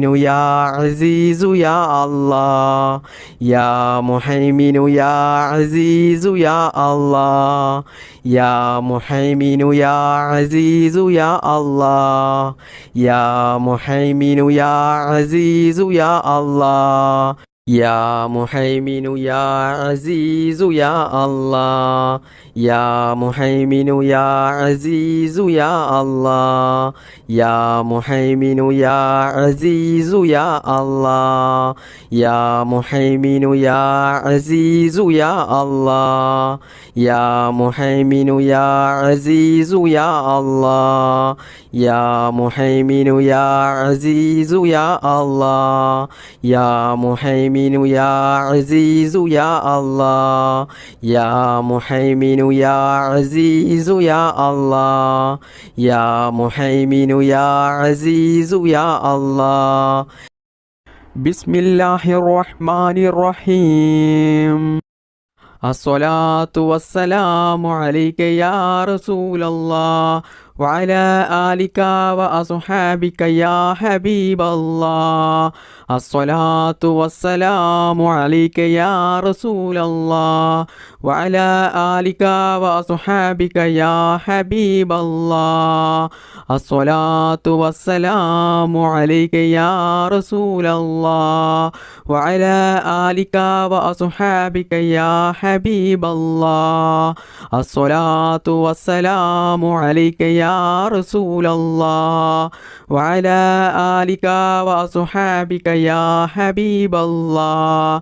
മുഹൈമിനു യാ അസീസു യാ അല്ലാഹ് യാ മുഹൈമിനു യാ അസീസു യാ അല്ലാഹ് യാ മുഹൈമിനു യാ അസീസു യാ അല്ലാഹ് യാ മുഹൈമിനു യാ അസീസു യാ അല്ലാഹ് യാ മുഹൈമിനു യാ അസീസു യാ അല്ലാഹ് യാ മുഹൈമിനു യാ അസീസു യാ അല്ലാഹ് യാ മുഹൈമിനു യാ അസീസു യാ അല്ലാഹ് യാ മുഹൈമിനു യാ അസീസു യാ അല്ലാഹ് യാ മുഹൈമിനു യാ അസീസു യാ അല്ലാഹ് യാ മുഹൈമിനു യാ അസീസു യാ അല്ലാഹ് യാ മുഹൈമിനു യാ അസീസു യാ അല്ലാഹ് യാ മുഹൈമിനു യാ അസീസു യാ അല്ലാഹ് യാ മുഹൈമിനു യാ അസീസു യാ അല്ലാഹ് ബിസ്മില്ലാഹിർ റഹ്മാനിർ റഹീം അസ്സലാത്തു വസ്സലാമു അലൈക യാ റസൂലല്ലാഹ് വഅലാ ആലിക വഅസ്ഹാബിക യാ ഹബീബല്ലാഹ് അസ്സലാത്തു വസ്സലാമു അലൈക യാ റസൂലല്ലാഹ് വഅലാ ആലിക വഅസ്ഹാബിക യാ ഹബീബല്ലാഹ് അസ്സലാത്തു വസ്സലാമു അലൈക യാ റസൂലല്ലാഹ് വഅലാ ആലിക വഅസ്ഹാബിക യാ ഹബീബല്ലാഹ് അസ്സലാത്തു വസ്സലാമു അലൈക യാ റസൂലല്ലാഹ് വഅലാ ആലിക വഅസ്ഹാബിക യാ ഹബീബല്ലാഹ്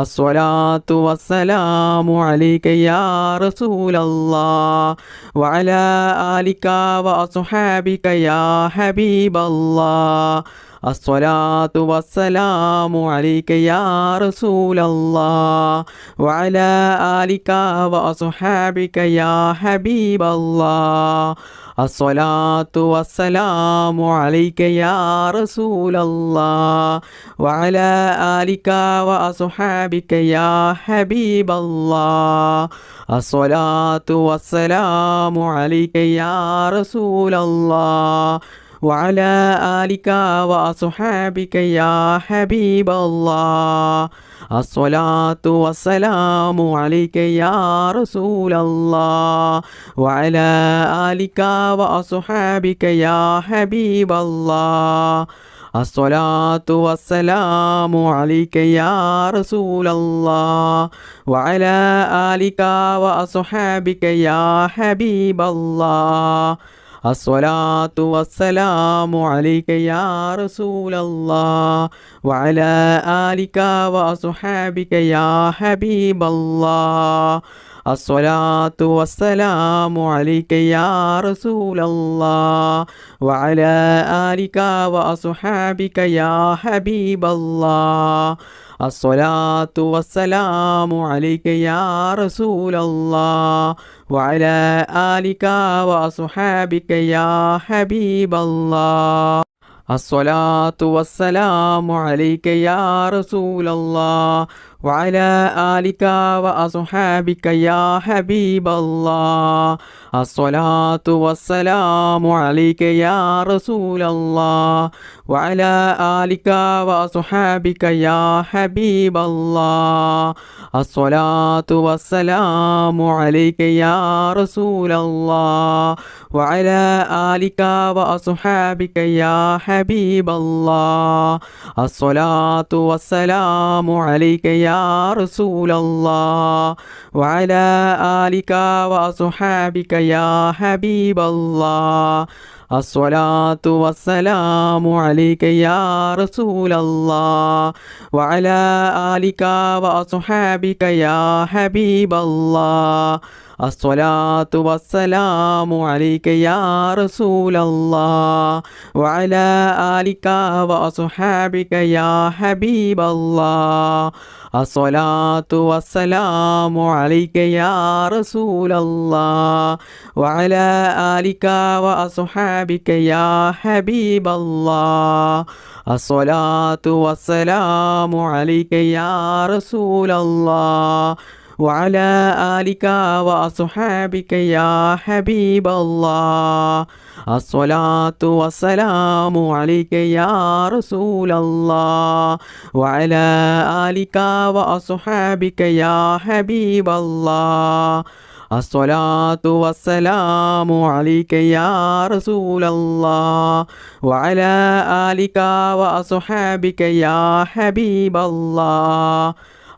അസ്സലാത്തു വസ്സലാമു അലൈക യാ റസൂലല്ലാഹ് വഅലാ ആലിക വഅസ്ഹാബിക യാ ഹബീബല്ലാഹ് അസ്സലാത്തു വസ്സലാമു അലൈക യാ റസൂലല്ലാഹ് വഅലാ ആലിക വഅസ്ഹാബിക യാ ഹബീബല്ലാഹ് അസ്സലാത്തു വസ്സലാമു അലൈക യാ റസൂലല്ലാഹ് വഅലാ ആലിക വഅസ്ഹാബിക യാ ഹബീബല്ലാഹ് അസ്സലാത്തു വസ്സലാമു അലൈക യാ റസൂലല്ലാഹ് വഅലാ ആലിക വഅസ്ഹാബിക യാ ഹബീബല്ലാഹ് അസ്സലാത്തു വസ്സലാമു അലൈക യാ റസൂലല്ലാഹ് വഅലാ ആലിക വഅസ്ഹാബിക യാ ഹബീബല്ലാഹ് അസ്സലാത്തു വസ്സലാമു അലൈക യാ റസൂലല്ലാഹ് വഅലാ ആലിക വഅസ്ഹാബിക യാ ഹബീബല്ലാഹ് അസ്സലാത്തു വസ്സലാമു അലൈക യാ റസൂലല്ലാഹ് വഅലാ ആലിക വഅസ്ഹാബിക യാ ഹബീബല്ലാഹ് അസ്സലാത്തു വസ്സലാമു അലൈക യാ റസൂലല്ലാഹ് വഅലാ ആലിക വഅസ്ഹാബിക യാ ഹബീബല്ലാഹ് അസ്സലാത്തു വസ്സലാമു അലൈക യാ റസൂലല്ലാഹ് വഅലാ ആലിക വഅസ്ഹാബിക യാ ഹബീബല്ലാഹ് അസ്സലാത്തു വസ്സലാമു അലൈക യാ റസൂലല്ലാഹ് വഅലാ ആലിക വഅസ്ഹാബിക യാ ഹബീബല്ലാഹ് അസ്സലാത്തു വസ്സലാമു അലൈക യാ റസൂലല്ലാഹ് വഅലാ ആലിക വഅസ്ഹാബിക യാ ഹബീബല്ലാഹ് അസ്സലാത്തു വസ്സലാമു അലൈക യാ റസൂലല്ലാഹ് വഅലാ ആലിക വഅസ്ഹാബിക യാ ഹബീബല്ലാഹ് അസ്സലാത്തു വസ്സലാമു അലൈക യാ റസൂലല്ലാഹ് വഅലാ ആലിക വഅസ്ഹാബിക യാ ഹബീബല്ലാഹ് അസ്സലാത്തു വസ്സലാമു അലൈക യാ റസൂലല്ലാഹ് വഅലാ ആലിക വഅസ്ഹാബിക യാ ഹബീബല്ലാഹ് അസ്സലാത്തു വസ്സലാമു അലൈക യാ റസൂലല്ലാഹ് വഅലാ ആലിക വഅസ്ഹാബിക യാ ഹബീബല്ലാഹ് അസ്സലാത്തു വസ്സലാമു അലൈക യാ റസൂലല്ലാഹ് വഅലാ ആലിക വഅസ്ഹാബിക യാ ഹബീബല്ലാഹ് അസ്സലാത്തു വസ്സലാമു അലൈക യാ റസൂലല്ലാഹ് وعلى آلك وأصحابك يا حبيب الله الصلاة والسلام عليك يا رسول الله وعلى آلك وأصحابك يا حبيب الله الصلاة والسلام عليك يا رسول الله وعلى آلك وأصحابك يا حبيب الله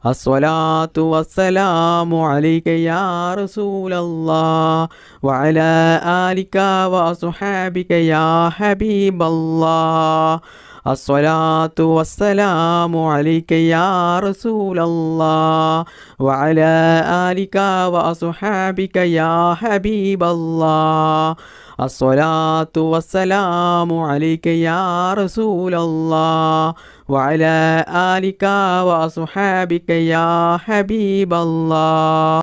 الصلاة والسلام عليك يا رسول الله وعلى آلك وأصحابك يا حبيب الله الصلاة والسلام عليك يا رسول الله وعلى آلك وأصحابك يا حبيب الله الصلاة والسلام عليك يا رسول الله وعلى آلك وأصحابك يا حبيب الله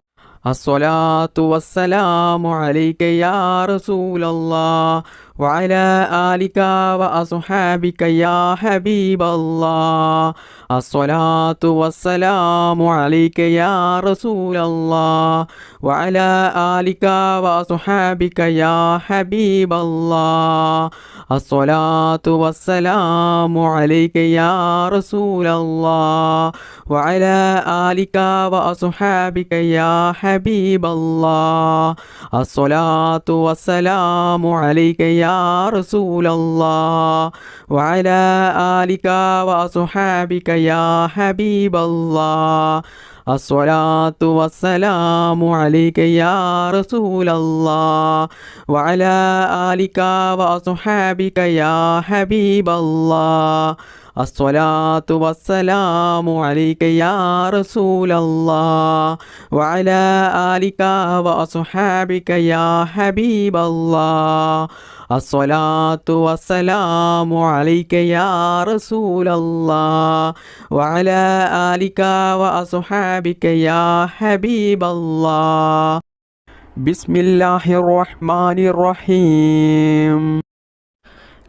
الصلاة والسلام عليك يا رسول الله وعلى آلك وأصحابك يا حبيب الله الصلاة والسلام عليك يا رسول الله وعلى آلك وأصحابك يا حبيب الله الصلاة والسلام عليك يا رسول الله وعلى آلك وأصحابك يا حبيب الله الصلاة والسلام عليك يا رسول الله وعلى آلك وأصحابك يا حبيب الله الصلاة والسلام عليك يا رسول الله وعلى آلك وأصحابك يا حبيب الله الصلاة والسلام عليك يا رسول الله وعلى آلك وأصحابك يا حبيب الله الصلاة والسلام عليك يا رسول الله وعلى آلك وأصحابك يا حبيب الله بسم الله الرحمن الرحيم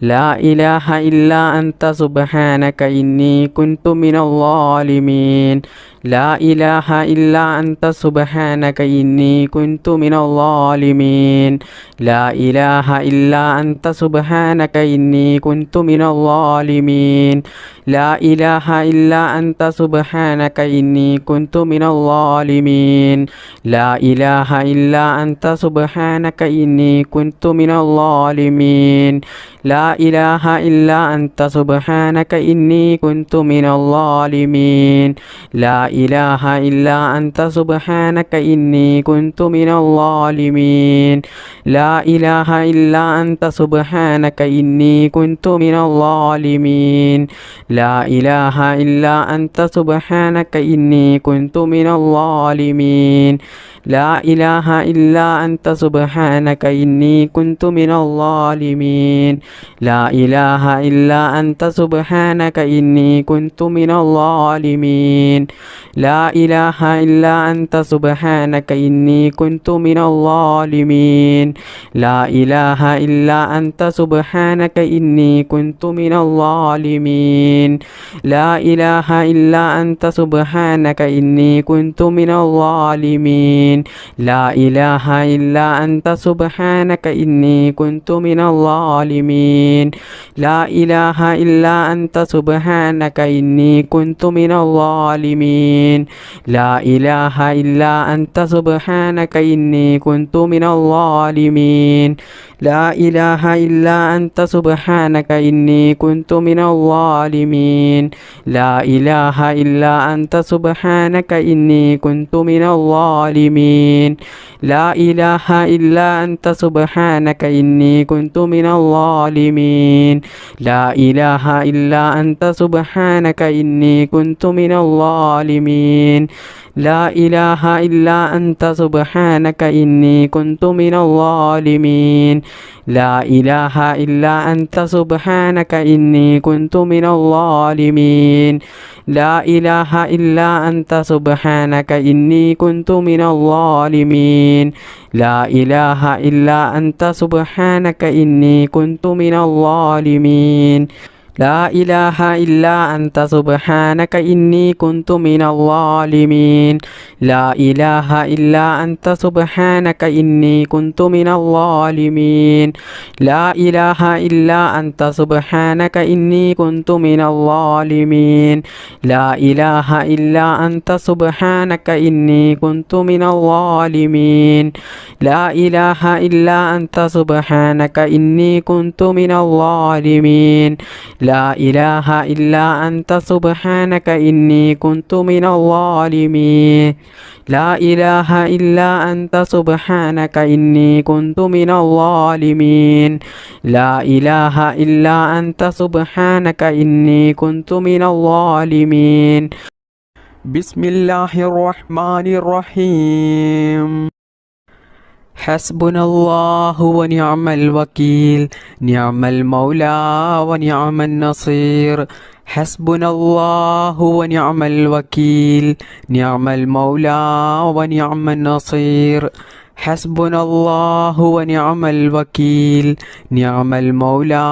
لا إله إلا أنت سبحانك إني كنت من الظالمين لا إله إلا أنت سبحانك إني كنت من الظالمين لا إله إلا أنت سبحانك إني كنت من الظالمين لا إله إلا أنت سبحانك إني كنت من الظالمين لا إله إلا أنت سبحانك إني كنت من الظالمين لا إله إلا أنت سبحانك إني كنت من الظالمين لا إله إلا أنت سبحانك إني كنت من الظالمين لا إله إلا أنت سبحانك إني كنت من الظالمين لا إله إلا أنت سبحانك إني كنت من الظالمين لا إله إلا أنت سبحانك إني كنت من الظالمين لا إله إلا أنت سبحانك إني كنت من الظالمين لا إله إلا أنت سبحانك إني كنت من الظالمين لا إله إلا أنت سبحانك إني كنت من الظالمين لا إله إلا أنت سبحانك إني كنت من الظالمين لا إله إلا أنت سبحانك إني كنت من الظالمين لا إله إلا أنت سبحانك إني كنت من الظالمين لا إله إلا أنت سبحانك إني كنت من الظالمين لا إله إلا أنت سبحانك إني كنت من الظالمين لا إله إلا أنت سبحانك إني كنت من الظالمين لا إله إلا أنت سبحانك إني كنت من الظالمين لا إله إلا أنت سبحانك إني كنت من الظالمين لا إله إلا أنت سبحانك إني كنت من الظالمين لا إله إلا أنت سبحانك إني كنت من الظالمين لا إله إلا أنت سبحانك إني كنت من الظالمين لا إله إلا أنت سبحانك إني كنت من الظالمين لا إله إلا أنت سبحانك إني كنت من الظالمين لا إله إلا أنت سبحانك إني كنت من الظالمين لا إله إلا أنت سبحانك إني كنت من الظالمين لا إله إلا أنت سبحانك إني كنت من الظالمين لا إله إلا أنت سبحانك إني كنت من الظالمين لا إله إلا أنت سبحانك إني كنت من الظالمين لا إله إلا أنت سبحانك إني كنت من الظالمين لا إله إلا أنت سبحانك إني كنت من الظالمين بسم الله الرحمن الرحيم حسبنا الله ونعم الوكيل نعم المولى ونعم النصير حسبنا الله ونعم الوكيل نعم المولى ونعم النصير حسبنا الله ونعم الوكيل نعم المولى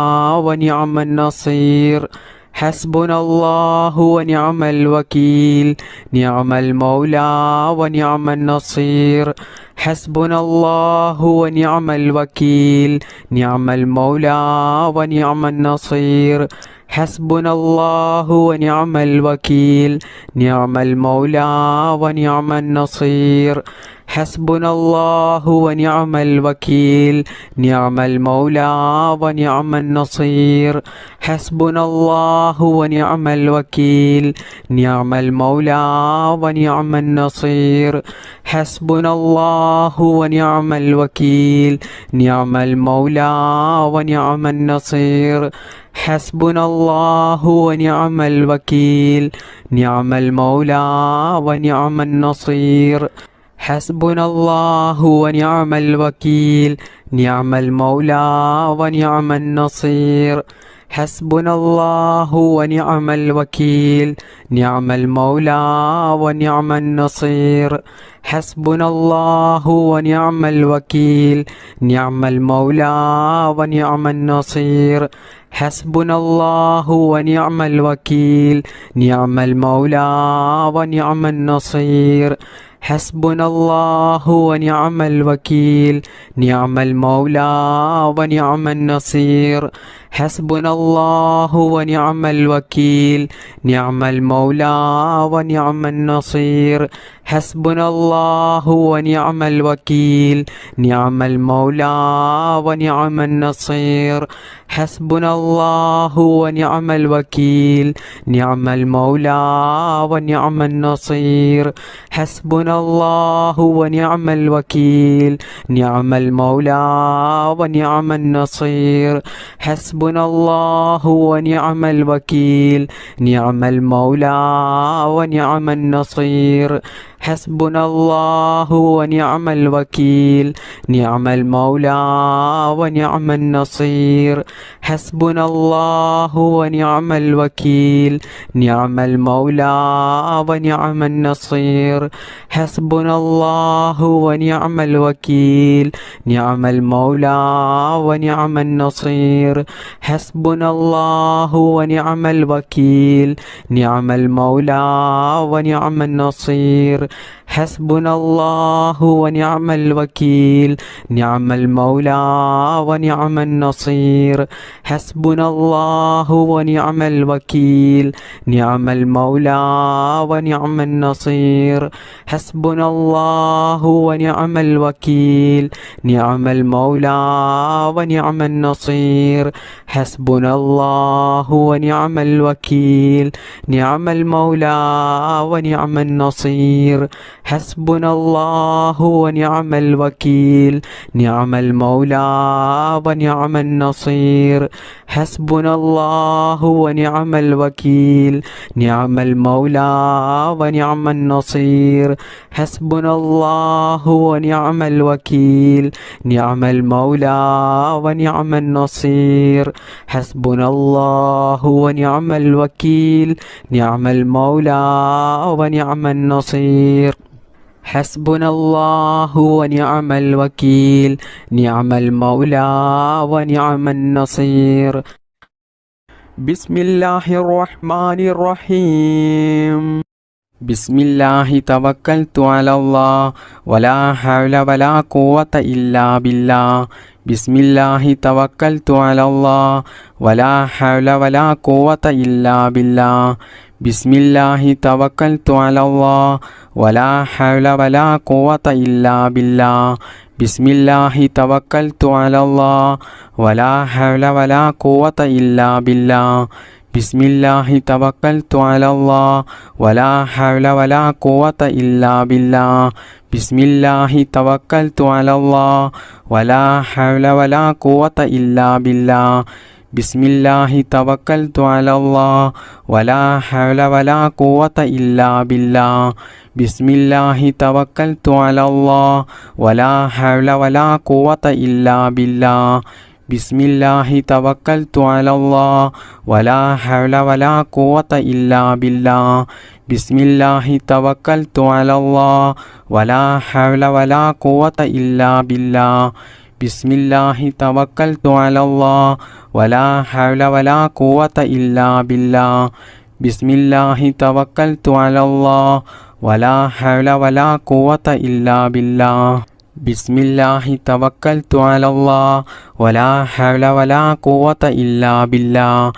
ونعم النصير حسبنا الله ونعم الوكيل نعم المولى ونعم النصير حسبنا الله ونعم الوكيل نعم المولى ونعم النصير حسبنا الله ونعم الوكيل نعم المولى ونعم النصير حسبنا الله ونعم الوكيل نعم المولى ونعم النصير حسبنا الله ونعم الوكيل نعم المولى ونعم النصير حسبنا الله ونعم الوكيل نعم المولى ونعم النصير حسبنا الله ونعم الوكيل نعم المولى ونعم النصير حسبنا الله ونعم الوكيل نعم المولى ونعم النصير حسبنا الله ونعم الوكيل نعم المولى ونعم النصير حسبنا الله ونعم الوكيل نعم المولى ونعم النصير حسبنا الله ونعم الوكيل نعم المولى ونعم النصير حسبنا الله ونعم الوكيل نعم المولى ونعم النصير حسبنا الله ونعم الوكيل نعم المولى ونعم النصير حسبنا الله ونعم الوكيل نعم المولى ونعم النصير حسبنا الله ونعم الوكيل نعم المولى ونعم النصير حسبنا الله ونعم الوكيل نعم المولى ونعم النصير حسبنا الله ونعم الوكيل نعم المولى ونعم النصير حسبنا الله ونعم الوكيل نعم المولى ونعم النصير حسبنا الله ونعم الوكيل نعم المولى ونعم النصير حسبنا الله ونعم الوكيل نعم المولى ونعم النصير حسبنا الله ونعم الوكيل نعم المولى ونعم النصير حسبنا الله ونعم الوكيل نعم المولى ونعم النصير حسبنا الله ونعم الوكيل نعم المولى ونعم النصير حسبنا الله ونعم الوكيل نعم المولى ونعم النصير حسبنا الله ونعم الوكيل نعم المولى ونعم النصير حسبنا الله ونعم الوكيل نعم المولى ونعم النصير حسبنا الله ونعم الوكيل نعم المولى ونعم النصير حسبنا الله ونعم الوكيل نعم المولى ونعم النصير حسبنا الله ونعم الوكيل نعم المولى ونعم النصير حسبنا الله ونعم الوكيل نعم المولى ونعم النصير ബിസ്മില്ലാഹിർ റഹ്മാനിർ റഹീം. ബിസ്മില്ലാഹി തവക്കൽതു അലല്ലാഹ് വലാ ഹൗല വലാ ഖുവത ഇല്ലാ ബില്ലാഹ്. ബിസ്മില്ലാഹി തവക്കൽതു അലല്ലാഹ് വലാ ഹൗല വലാ ഖുവത ഇല്ലാ ബില്ലാഹ്. ബിസ്മില്ലാഹി തവക്കൽതു അലല്ലാഹ് വലാ ഹൗല വലാ ഖുവത ഇല്ലാ ബില്ലാഹ്. ബിസ്മില്ലാഹി തവക്കൽതു അലല്ലാഹ് വലാ ഹൗല വലാ ഖുവത ഇല്ലാ ബില്ലാഹ്. ബിസ്മില്ലാഹി തവക്കൽതു അലല്ലാഹ് വലാ ഹൗല വലാ ഖുവത ഇല്ലാ ബില്ലാഹ്. ബിസ്മില്ലാഹി തവക്കൽതു അലല്ലാഹ് വലാ ഹൗല വലാ ഖുവത ഇല്ലാ ബില്ലാഹ്. ബിസ്മില്ലാഹി തവക്കൽതു അലല്ലാഹ് വലാ ഹൗല വലാ ഖുവത ഇല്ലാ ബില്ലാഹ്. ബിസ്മില്ലാഹി തവക്കൽതു അലല്ലാഹ് വലാ ഹൗല വലാ ഖുവത ഇല്ലാ ബില്ലാഹ്. ബിസ്മില്ലാഹി തവക്കൽതു അലല്ലാഹ് വലാ ഹൗല വലാ ഖുവത ഇല്ലാ ബില്ലാഹ്. ബിസ്മില്ലാഹി തവക്കൽതു അലല്ലാഹ് വലാ ഹൗല വലാ ഖുവത ഇല്ലാ ബില്ലാഹ്. ബിസ്മില്ലാഹി തവക്കൽതു അലല്ലാഹ് വലാ ഹൗല വലാ ഖുവത ഇല്ലാ ബില്ലാഹ്. ബിസ്മില്ലാഹി തവക്കൽതു അലല്ലാഹ് വലാ ഹൗല വലാ ഖുവത ഇല്ലാ ബില്ലാഹ്. ബിസ്മില്ലാഹി തവക്കൽതു അലല്ലാഹ് വലാ ഹൗല വലാ ഖുവത ഇല്ലാ ബില്ലാഹ്.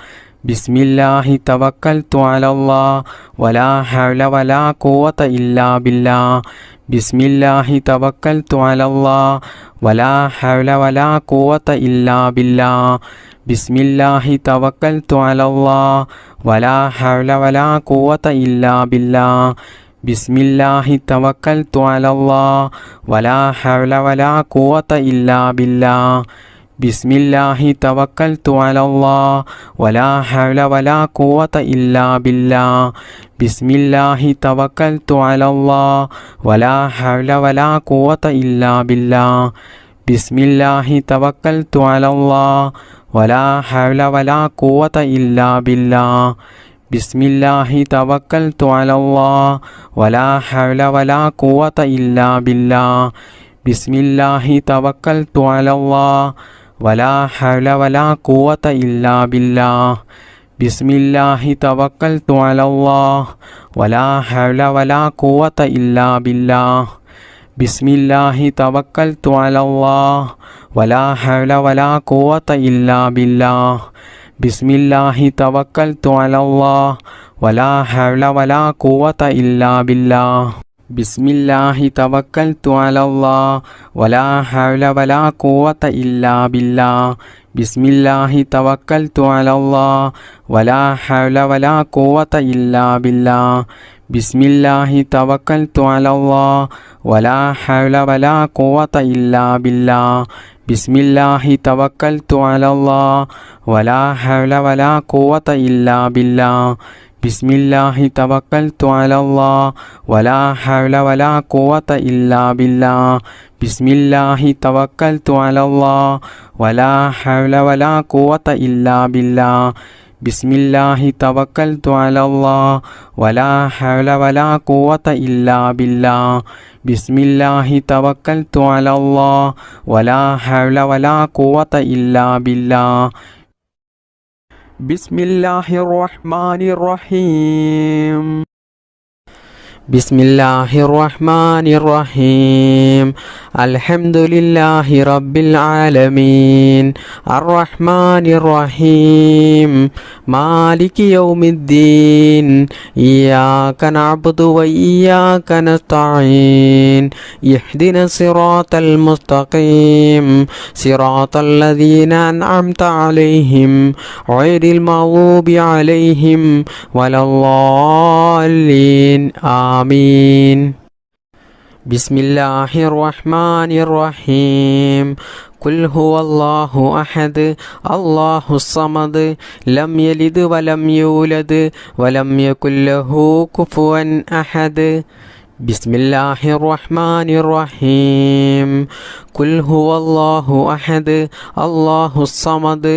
ബിസ്മില്ലാഹി തവക്കൽതു അലല്ലാഹ് വലാ ഹൗല വലാ ഖുവത ഇല്ലാ ബില്ലാഹ്. ബിസ്മില്ലാഹി തവക്കൽതു അലല്ലാഹ് വലാ ഹൗല വലാ ഖുവത ഇല്ലാ ബില്ലാഹ്. ബിസ്മില്ലാഹി തവക്കൽതു അലല്ലാഹ് വലാ ഹൗല വലാ ഖുവത ഇല്ലാ ബില്ലാഹ്. ബിസ്മില്ലാഹി തവക്കൽതു അലല്ലാഹ് വലാ ഹൗല വലാ ഖുവത ഇല്ലാ ബില്ലാഹ്. ബിസ്മില്ലാഹി തവക്കൽതു അലല്ലാഹ് വലാ ഹൗല വലാ ഖുവത ഇല്ലാ ബില്ലാഹ്. ബിസ്മില്ലാഹി തവക്കൽതു അലല്ലാഹ് വലാ ഹൗല വലാ ഖുവത ഇല്ലാ ബില്ലാഹ്. ബിസ്മില്ലാഹി തവക്കൽതു അലല്ലാഹ് വലാ ഹൗല വലാ ഖുവത ഇല്ലാ ബില്ലാഹ്. ബിസ്മില്ലാഹി തവക്കൽതു അലല്ലാഹ് വലാ ഹൗല വലാ ഖുവത ഇല്ലാ ബില്ലാഹ്. ബിസ്മില്ലാഹി തവക്കൽതു അലല്ലാഹ് വലാ ഹൗല വലാ ഖുവത ഇല്ലാ ബില്ലാഹ്. ബിസ്മില്ലാഹി തവക്കൽതു അലല്ലാഹ് വലാ ഹൗല വലാ ഖുവത ഇല്ലാ ബില്ലാഹ്. ബിസ്മില്ലാഹി തവക്കൽതു അലല്ലാഹ് വലാ ഹൗല വലാ ഖുവത ഇല്ലാ ബില്ലാഹ്. ബിസ്മില്ലാഹി തവക്കൽതു അലല്ലാഹ് വലാ ഹൗല വലാ ഖുവത ഇല്ലാ ബില്ലാഹ്. ബിസ്മില്ലാഹി തവക്കൽതു അലല്ലാഹ് വലാ ഹൗല വലാ ഖുവത ഇല്ലാ ബില്ലാഹ്. ബിസ്മില്ലാഹി തവക്കൽതു അലല്ലാഹ് വലാ ഹൗല വലാ ഖുവത ഇല്ലാ ബില്ലാഹ്. ബിസ്മില്ലാഹി തവക്കൽതു അലല്ലാഹ് വലാ ഹൗല വലാ ഖുവത ഇല്ലാ ബില്ലാഹ്. ബിസ്മില്ലാഹി തവക്കൽതു അലല്ലാഹ് വലാ ഹൗല വലാ ഖുവത ഇല്ലാ ബില്ലാഹ്. ബിസ്മില്ലാഹി തവക്കൽതു അലല്ലാഹ് വലാ ഹൗല വലാ ഖുവത ഇല്ലാ ബില്ലാഹ്. ബിസ്മില്ലാഹി തവക്കൽതു അലല്ലാഹ് വലാ ഹൗല വലാ ഖുവത ഇല്ലാ ബില്ലാഹ്. ബിസ്മില്ലാഹി തവക്കൽതു അലല്ലാഹ് വലാ ഹൗല വലാ ഖുവത ഇല്ലാ ബില്ലാഹ്. ബിസ്മില്ലാഹി തവക്കൽതു അലല്ലാഹ് വലാ ഹൗല വലാ ഖുവത ഇല്ലാ ബില്ലാഹ്. ബിസ്മില്ലാഹിർ റഹ്മാനിർ റഹീം. ബിസ്മില്ലാഹിർ റഹ്മാനിർ റഹീം. അൽഹംദുലില്ലാഹി റബ്ബിൽ ആലമീൻ അർറഹ്മാനിർ റഹീം മാലികി യൗമിദ്ദീൻ ഇയ്യാക നഅ്ബുദു വ ഇയ്യാക നസ്തഈൻ ഇഹ്ദിനസ് സിറാത്തൽ മുസ്തഖീം സിറാത്തൽ ലദീന അൻഅംത അലൈഹിം ഗൈറിൽ മഗ്ദൂബി അലൈഹിം വലദ്ദാല്ലീൻ ആമീൻ. ബിസ്മില്ലാഹിർ റഹ്മാനിർ റഹീം. ഖുൽ ഹുവല്ലാഹു അഹദ് അല്ലാഹുസ് സമദ് ലം യലിദ് വലം യൂലദ് വലം യകുൽ ലഹു കുഫുവൻ അഹദ്. ബിസ്മില്ലാഹിർ റഹ്മാനിർ റഹീം. ഖുൽ ഹുവല്ലാഹു അഹദ് അല്ലാഹുസ് സമദ്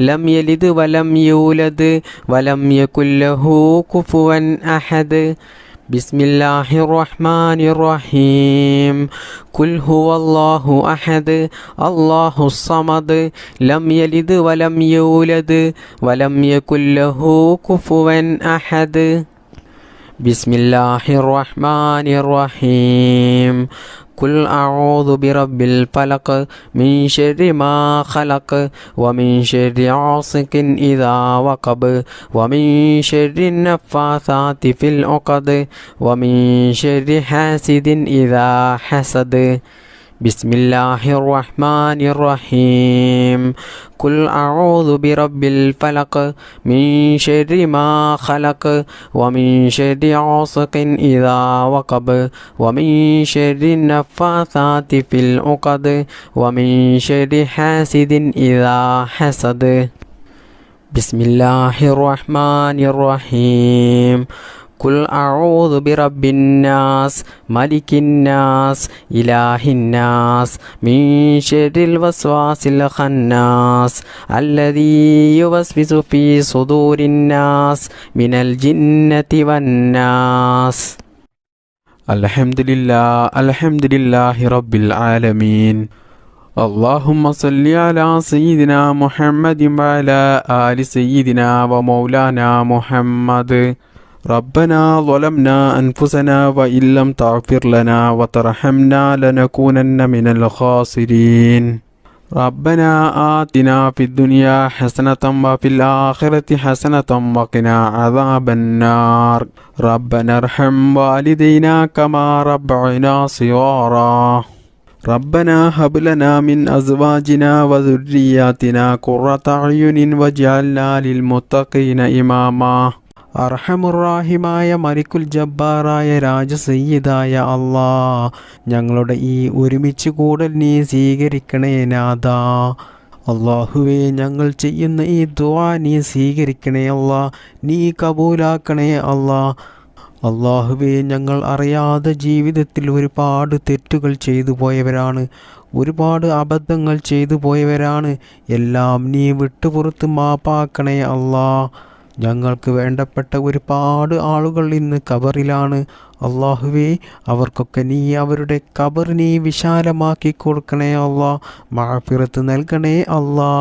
ലം യലിദ് വലം യൂലദ് വലം യകുൽ ലഹു കുഫുവൻ അഹദ്. ബിസ്മില്ലാഹിർ റഹ്മാനിർ റഹീം ഖുൽ ഹുവല്ലാഹു അഹദ് അല്ലാഹുസ് സമദ് ലം യലിദ് വലം യൂലദ് വലം യകുൽ ലഹു കുഫുവൻ അഹദ് ബിസ്മില്ലാഹിർ റഹ്മാനിർ റഹീം ഖുൽ അഊദു ബിറബ്ബിൽ ഫലഖ് മിൻ ശർരി മാ ഖലഖ് വമിൻ ശർരി ഗാസിഖിൻ ഇദാ വഖബ് വമിൻ ശർരി നഫ്ഫാസാതി ഫിൽ ഉഖദ് വമിൻ ശർരി ഹാസിദിൻ ഇദാ ഹസദ് ബിസ്മില്ലാഹിർ റഹ്മാനിർ റഹീം ഖുൽ അഊദു ബിറബ്ബിൽ ഫലഖ് മിൻ ശർരി മാ ഖലഖ് വമിൻ ശർരി ഗാസിഖിൻ ഇദാ വഖബ് വമിൻ ശർരി നഫ്ഫാസാതി ഫിൽ ഉഖദ് വമിൻ ശർരി ഹാസിദിൻ ഇദാ ഹസദ് ബിസ്മില്ലാഹിർ റഹ്മാനിർ റഹീം ഖുൽ അഊദു ബിറബ്ബിന്നാസ് മലിക്കിന്നാസ് ഇലാഹിന്നാസ് മിൻ ശർരിൽ വസ്വാസിൽ ഖന്നാസ് അല്ലദീ യുവസ്വിസു ഫീ സുദൂരിന്നാസ് മിനൽ ജിന്നതി വന്നാസ്. അൽഹംദുലില്ലാഹി റബ്ബിൽ ആലമീൻ. اللهم صل على سيدنا محمد وعلى آل سيدنا ومولانا محمد. ربنا ظلمنا أنفسنا وإن لم تغفر لنا وترحمنا لنكونن من الخاسرين. ربنا آتنا في الدنيا حسنة وفي الآخرة حسنة وقنا عذاب النار. ربنا ارحم والدينا كما ربعنا صغارا. ربنا هب لنا من أزواجنا وذرياتنا قرة أعين واجعلنا للمتقين إماما. അർഹമുറാഹിമായ മലിക്കുൽ ജബ്ബാറായ രാജസയ്യിദായ അല്ലാ, ഞങ്ങളുടെ ഈ ഒരുമിച്ച് കൂടൽ നീ സ്വീകരിക്കണേ നാഥാ. അല്ലാഹുവേ, ഞങ്ങൾ ചെയ്യുന്ന ഈ ദുആ നീ സ്വീകരിക്കണേ അല്ലാ, നീ കബൂലാക്കണേ അല്ലാ. അല്ലാഹുവേ, ഞങ്ങൾ അറിയാതെ ജീവിതത്തിൽ ഒരുപാട് തെറ്റുകൾ ചെയ്തു പോയവരാണ്, ഒരുപാട് അബദ്ധങ്ങൾ ചെയ്തു പോയവരാണ്. എല്ലാം നീ വിട്ടുപുറത്ത് മാപ്പാക്കണേ അല്ലാ. ഞങ്ങൾക്ക് വേണ്ടപ്പെട്ട ഒരുപാട് ആളുകൾ ഇന്ന് ഖബറിലാണ്. അല്ലാഹുവേ, അവർക്കൊക്കെ നീ അവരുടെ ഖബർ നീ വിശാലമാക്കി കൊടുക്കണേ അല്ലാ. മഗ്ഫിറത്ത് നൽകണേ അല്ലാ.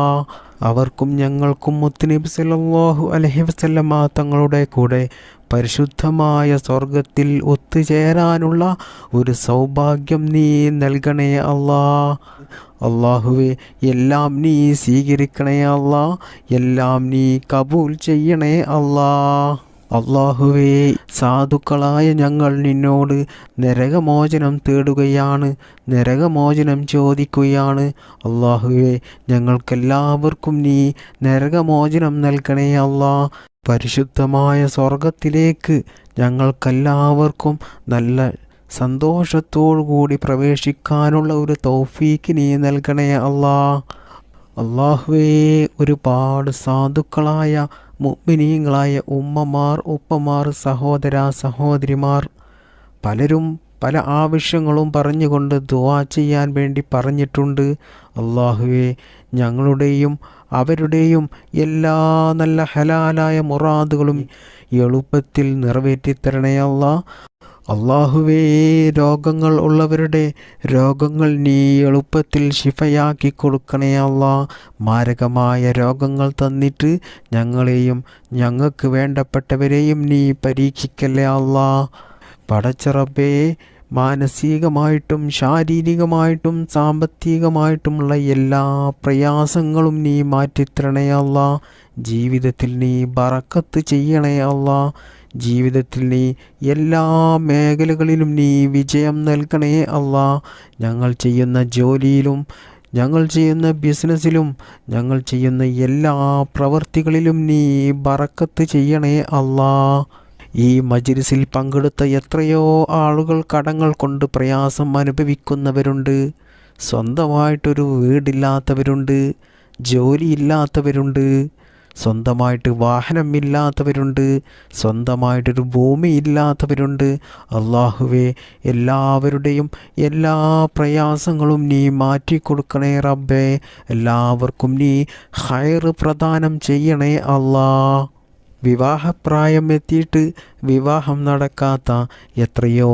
അവർക്കും ഞങ്ങൾക്കും മുത്തുനബി സല്ലല്ലാഹു അലൈഹി വസല്ലമ തങ്ങളുടെ കൂടെ പരിശുദ്ധമായ സ്വർഗത്തിൽ ഒത്തുചേരാനുള്ള ഒരു സൗഭാഗ്യം നീ നൽകണേ അല്ലാ. അല്ലാഹുവേ, എല്ലാം നീ സ്വീകരിക്കണേ അല്ലാ, എല്ലാം നീ കബൂൽ ചെയ്യണേ അല്ലാ. അല്ലാഹുവേ, സാധുക്കളായ ഞങ്ങൾ നിന്നോട് നരകമോചനം തേടുകയാണ്, നരകമോചനം ചോദിക്കുകയാണ്. അല്ലാഹുവേ, ഞങ്ങൾക്കെല്ലാവർക്കും നീ നരകമോചനം നൽകണേ അല്ലാ. പരിശുദ്ധമായ സ്വർഗത്തിലേക്ക് ഞങ്ങൾക്കെല്ലാവർക്കും നല്ല സന്തോഷത്തോടുകൂടി പ്രവേശിക്കാനുള്ള ഒരു തൗഫീക്ക് നീ നൽകണേ അല്ലാ. അല്ലാഹുവേ, ഒരുപാട് സാധുക്കളായ മുഅ്മിനീങ്ങളായ ഉമ്മമാർ, ഉപ്പമാർ, സഹോദര സഹോദരിമാർ പലരും പല ആവശ്യങ്ങളും പറഞ്ഞുകൊണ്ട് ദുആ ചെയ്യാൻ വേണ്ടി പറഞ്ഞിട്ടുണ്ട്. അല്ലാഹുവേ, ഞങ്ങളുടെയും അവരുടെയും എല്ലാ നല്ല ഹലാലായ മുറാദുകളും എളുപ്പത്തിൽ നിറവേറ്റിത്തരണേ അല്ലാ. അല്ലാഹുവേ, രോഗങ്ങൾ ഉള്ളവരുടെ രോഗങ്ങൾ നീ എളുപ്പത്തിൽ ശിഫയാക്കി കൊടുക്കണേ അല്ലാ. മാരകമായ രോഗങ്ങൾ തന്നിട്ട് ഞങ്ങളെയും ഞങ്ങൾക്ക് വേണ്ടപ്പെട്ടവരെയും നീ പരീക്ഷിക്കല്ലേ അല്ലാ. പടച്ച റബ്ബേ, മാനസികമായിട്ടും ശാരീരികമായിട്ടും സാമ്പത്തികമായിട്ടുമുള്ള എല്ലാ പ്രയാസങ്ങളും നീ മാറ്റിത്തരണേ അല്ലാ. ജീവിതത്തിൽ നീ ബറക്കത്ത് ചെയ്യണേ അല്ലാ. ജീവിതത്തിൽ നീ എല്ലാ മേഖലകളിലും നീ വിജയം നൽകണേ അല്ലാ. ഞങ്ങൾ ചെയ്യുന്ന ജോലിയിലും ഞങ്ങൾ ചെയ്യുന്ന ബിസിനസ്സിലും ഞങ്ങൾ ചെയ്യുന്ന എല്ലാ പ്രവൃത്തികളിലും നീ ബറക്കത്ത് ചെയ്യണേ അല്ലാ. ഈ മജ്‌ലിസിൽ പങ്കെടുത്ത എത്രയോ ആളുകൾ കടങ്ങൾ കൊണ്ട് പ്രയാസം അനുഭവിക്കുന്നവരുണ്ട്. സ്വന്തമായിട്ടൊരു വീടില്ലാത്തവരുണ്ട്, ജോലിയില്ലാത്തവരുണ്ട്, സ്വന്തമായിട്ട് വാഹനമില്ലാത്തവരുണ്ട്, സ്വന്തമായിട്ടൊരു ഭൂമി ഇല്ലാത്തവരുണ്ട്. അല്ലാഹുവേ, എല്ലാവരുടെയും എല്ലാ പ്രയാസങ്ങളും നീ മാറ്റിക്കൊടുക്കണേ റബ്ബേ. എല്ലാവർക്കും നീ ഖൈർ പ്രദാനം ചെയ്യണേ അല്ലാ. വിവാഹപ്രായം എത്തിയിട്ട് വിവാഹം നടക്കാത്ത എത്രയോ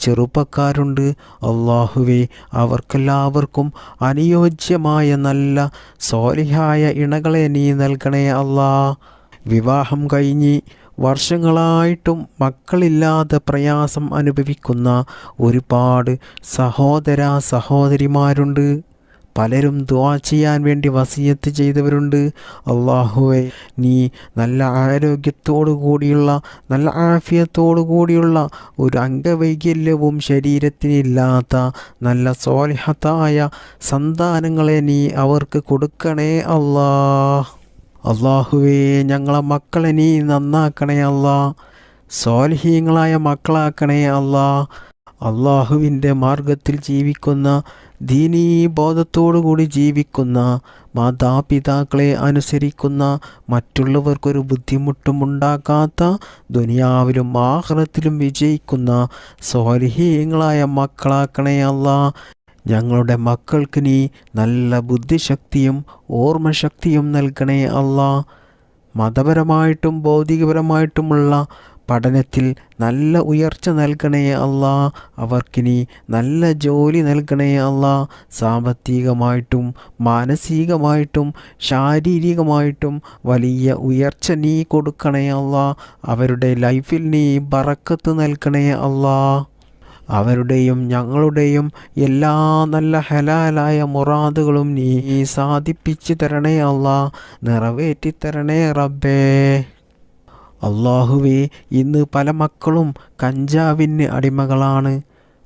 ചെറുപ്പക്കാരുണ്ട്. അല്ലാഹുവേ, അവർക്കെല്ലാവർക്കും അനുയോജ്യമായ നല്ല സ്വാലിഹായ ഇണകളെ നീ നൽകണേ അല്ലാ. വിവാഹം കഴിഞ്ഞ് വർഷങ്ങളായിട്ടും മക്കളില്ലാതെ പ്രയാസം അനുഭവിക്കുന്ന ഒരുപാട് സഹോദരിമാരുണ്ട്. പലരും ദുആ ചെയ്യാൻ വേണ്ടി വസിയത്ത് ചെയ്തവരുണ്ട്. അല്ലാഹുവേ, നീ നല്ല ആരോഗ്യത്തോടു കൂടിയുള്ള നല്ല ആഫിയത്തോടു കൂടിയുള്ള ഒരു അംഗവൈകല്യവും ശരീരത്തിനില്ലാത്ത നല്ല സ്വാലിഹത്തായ സന്താനങ്ങളെ നീ അവർക്ക് കൊടുക്കണേ അല്ലാ. അല്ലാഹുവേ, ഞങ്ങളെ മക്കളെ നീ നന്നാക്കണേ അല്ലാ. സ്വാലിഹീങ്ങളായ മക്കളാക്കണേ അല്ലാ. അല്ലാഹുവിൻ്റെ മാർഗത്തിൽ ജീവിക്കുന്ന ദീനീ ബോധത്തോടുകൂടി ജീവിക്കുന്ന മാതാപിതാക്കളെ അനുസരിക്കുന്ന മറ്റുള്ളവർക്കൊരു ബുദ്ധിമുട്ടും ഉണ്ടാക്കാത്ത ദുനിയാവിലും ആഖിറത്തിലും വിജയിക്കുന്ന സ്വാലിഹീങ്ങളായ മക്കളാക്കണേ അല്ലാ. ഞങ്ങളുടെ മക്കൾക്ക് നീ നല്ല ബുദ്ധിശക്തിയും ഓർമ്മശക്തിയും നൽകണേ അല്ലാ. മതപരമായിട്ടും ഭൗതികപരമായിട്ടുമുള്ള പഠനത്തിൽ നല്ല ഉയർച്ച നൽകണേ അല്ലാ. അവർക്കിനി നല്ല ജോലി നൽകണേ അല്ലാ. സാമ്പത്തികമായിട്ടും മാനസികമായിട്ടും ശാരീരികമായിട്ടും വലിയ ഉയർച്ച നീ കൊടുക്കണേ അല്ലാ. അവരുടെ ലൈഫിൽ നീ ബറക്കത്ത് നൽകണേ അല്ലാ. അവരുടെയും ഞങ്ങളുടെയും എല്ലാ നല്ല ഹലാലായ മുറാദുകളും നീ സാധിപ്പിച്ചു തരണേ അല്ലാ. നിറവേറ്റി തരണേ റബ്ബേ. അല്ലാഹുവേ, ഇന്ന് പല മക്കളും കഞ്ചാവിന് അടിമകളാണ്,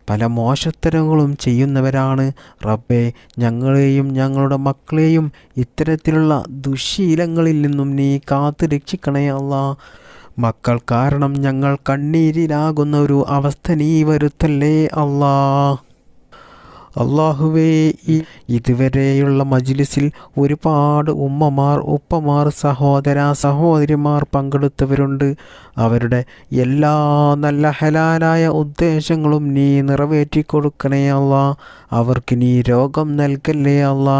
പല മോശത്തരങ്ങളും ചെയ്യുന്നവരാണ്. റബ്ബേ, ഞങ്ങളെയും ഞങ്ങളുടെ മക്കളെയും ഇത്തരത്തിലുള്ള ദുശ്ശീലങ്ങളിൽ നിന്നും നീ കാത്തു രക്ഷിക്കണേ അല്ലാ. മക്കൾ കാരണം ഞങ്ങൾ കണ്ണീരിലാകുന്ന ഒരു അവസ്ഥ നീ വരുത്തല്ലേ അല്ലാ. അല്ലാഹുവേ, ഇതുവരെയുള്ള മജ്ലിസിൽ ഒരുപാട് ഉമ്മമാർ, ഉപ്പമാർ, സഹോദരിമാർ പങ്കെടുത്തവരുണ്ട്. അവരുടെ എല്ലാ നല്ല ഹലാലായ ഉദ്ദേശങ്ങളും നീ നിറവേറ്റി കൊടുക്കണേ അല്ലാ. അവർക്ക് നീ രോഗം നൽകല്ലേ അല്ലാ.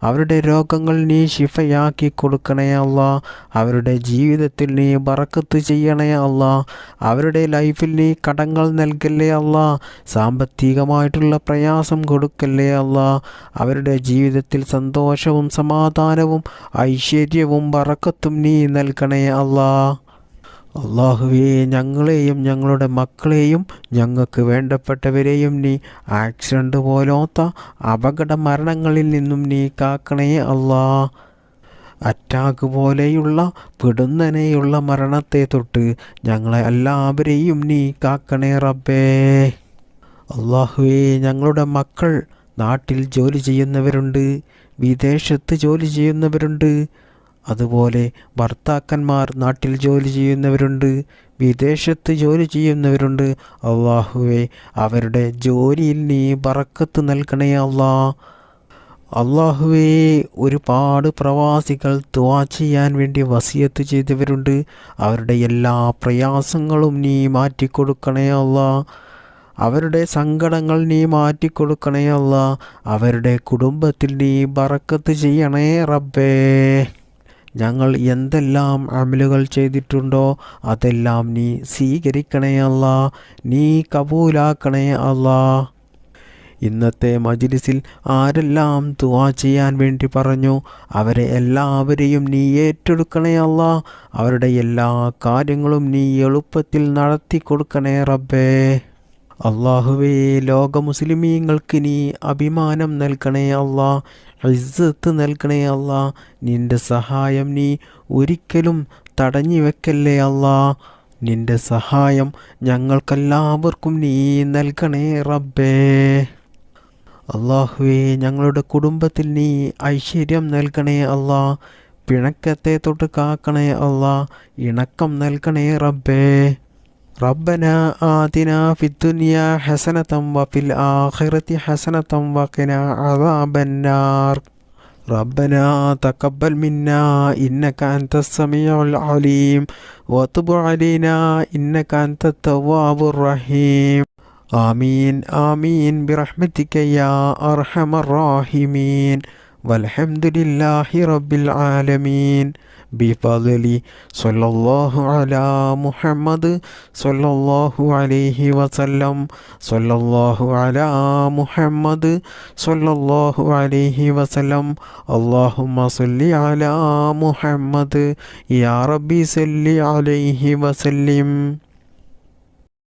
അവരുടെ രോഗങ്ങൾ നീ ശിഫയാക്കി കൊടുക്കണേ അല്ലാ. അവരുടെ ജീവിതത്തിൽ നീ ബറക്കത്ത് ചെയ്യണേ അല്ലാ. അവരുടെ ലൈഫിൽ നീ കടങ്ങൾ നൽകല്ലേ അല്ലാ. സാമ്പത്തികമായിട്ടുള്ള പ്രയാസം കൊടുക്കല്ലേ അല്ലാ. അവരുടെ ജീവിതത്തിൽ സന്തോഷവും സമാധാനവും ഐശ്വര്യവും ബറക്കത്തും നീ നൽകണേ അല്ലാ. അല്ലാഹുവേ, ഞങ്ങളെയും ഞങ്ങളുടെ മക്കളെയും ഞങ്ങൾക്ക് വേണ്ടപ്പെട്ടവരെയും നീ ആക്സിഡൻ്റ് പോലത്തെ അപകട മരണങ്ങളിൽ നിന്നും നീ കാക്കണേ അല്ലാ. അറ്റാക്ക് പോലെയുള്ള പിടുന്നനെയുള്ള മരണത്തെ തൊട്ട് ഞങ്ങളെ എല്ലാവരെയും നീ കാക്കണേ റബ്ബേ. അല്ലാഹുവേ, ഞങ്ങളുടെ മക്കൾ നാട്ടിൽ ജോലി ചെയ്യുന്നവരുണ്ട്, വിദേശത്ത് ജോലി ചെയ്യുന്നവരുണ്ട്. അതുപോലെ ഭർത്താക്കന്മാർ നാട്ടിൽ ജോലി ചെയ്യുന്നവരുണ്ട്, വിദേശത്ത് ജോലി ചെയ്യുന്നവരുണ്ട്. അല്ലാഹുവേ, അവരുടെ ജോലിയിൽ നീ ബറക്കത്ത് നൽകണേ അല്ലാ. അല്ലാഹുവേ, ഒരുപാട് പ്രവാസികൾ ദുആ ചെയ്യാൻ വേണ്ടി വസിയത്ത് ചെയ്തവരുണ്ട്. അവരുടെ എല്ലാ പ്രയാസങ്ങളും നീ മാറ്റിക്കൊടുക്കണേ അല്ലാ. അവരുടെ സങ്കടങ്ങൾ നീ മാറ്റിക്കൊടുക്കണേ അല്ലാ. അവരുടെ കുടുംബത്തിൽ നീ ബറക്കത്ത് ചെയ്യണേ റബ്ബേ. ഞങ്ങൾ എന്തെല്ലാം അമലുകൾ ചെയ്തിട്ടുണ്ടോ അതെല്ലാം നീ സ്വീകരിക്കണേ അല്ലാ. നീ കബൂലാക്കണേ അല്ലാ. ഇന്നത്തെ മജ്ലിസിൽ ആരെല്ലാം ദുആ ചെയ്യാൻ വേണ്ടി പറഞ്ഞു അവരെ എല്ലാവരെയും നീ ഏറ്റെടുക്കണേ അല്ലാ. അവരുടെ എല്ലാ കാര്യങ്ങളും നീ എളുപ്പത്തിൽ നടത്തി കൊടുക്കണേ റബ്ബേ. അല്ലാഹുവേ, ലോക മുസ്ലിമീങ്ങൾക്ക് നീ അഭിമാനം നൽകണേ അല്ലാ, ഇസ്സത്ത് നൽകണേ അല്ലാ. നിൻ്റെ സഹായം നീ ഒരിക്കലും തടഞ്ഞു വെക്കല്ലേ അല്ലാ. നിൻ്റെ സഹായം ഞങ്ങൾക്കെല്ലാവർക്കും നീ നൽകണേ റബ്ബേ. അല്ലാഹുവേ, ഞങ്ങളുടെ കുടുംബത്തിൽ നീ ഐശ്വര്യം നൽകണേ അല്ലാ. പിണക്കത്തെ തൊട്ട് കാക്കണേ അല്ലാ. ഇണക്കം നൽകണേ റബ്ബേ. ربنا آتنا في الدنيا حسنة وفي الآخرة حسنة وقنا عذاب النار. ربنا تقبل منا إنك أنت السميع العليم وتب علينا إنك أنت التواب الرحيم. آمين آمين برحمتك يا أرحم الراحمين. വൽഹംദുലില്ലാഹി റബ്ബിൽ ആലമീൻ. ബിഫദ്ലി സ്വല്ലല്ലാഹു അലാ മുഹമ്മദ് സ്വല്ലല്ലാഹു അലൈഹി വസല്ലം. സ്വല്ലല്ലാഹു അലാ മുഹമ്മദ് സ്വല്ലല്ലാഹു അലൈഹി വസല്ലം. അല്ലാഹുമ്മ സ്വല്ലി അലാ മുഹമ്മദ് യാ റബ്ബി സല്ലി അലൈഹി വസല്ലിം.